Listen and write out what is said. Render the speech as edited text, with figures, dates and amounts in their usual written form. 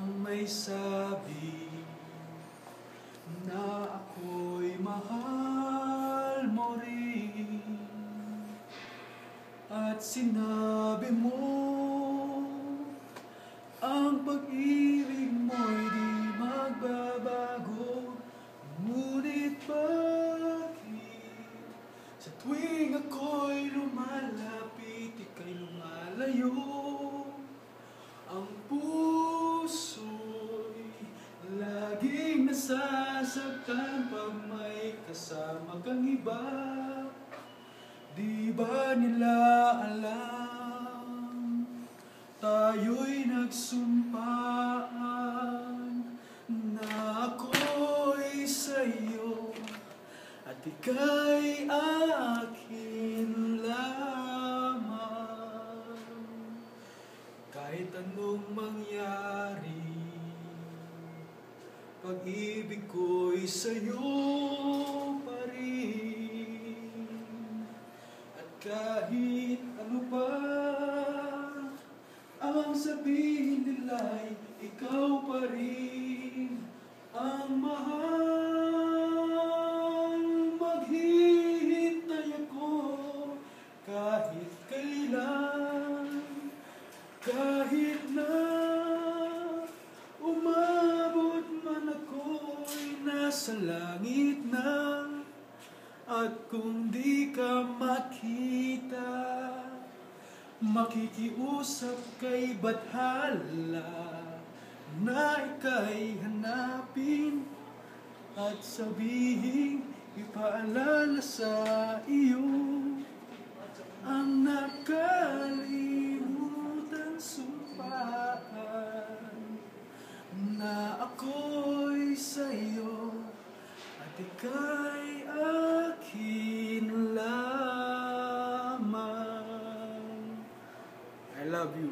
nang may sabi na ako'y mahal mo rin, at sinabi mo ang pag-ibig mo'y di magbabago. Ngunit bakit sa tuwing ako'y lumalapit, ika'y lumalayo? Ang puso'y laging nasasaktan pag may kasama kang iba. Di ba nila alam, tayo'y nagsumpaan na ako'y sa'yo at ika'y akin lamang. Kahit anong mangyari, pag-ibig ko'y sa'yo pa rin. At kahit ano pa ang sabihin nila'y, ikaw pa rin ang mahal. Maghihintay ako kahit kailan, kahit na umabot man ako'y nasa langit na. At kung di ka makita, makikiusap kay Bathala na ika'y hanapin at sabihin, ipaalala sa iyo ang nakalimutan sumpaan na ako'y sa'yo at ika'y akin lamang. I love you.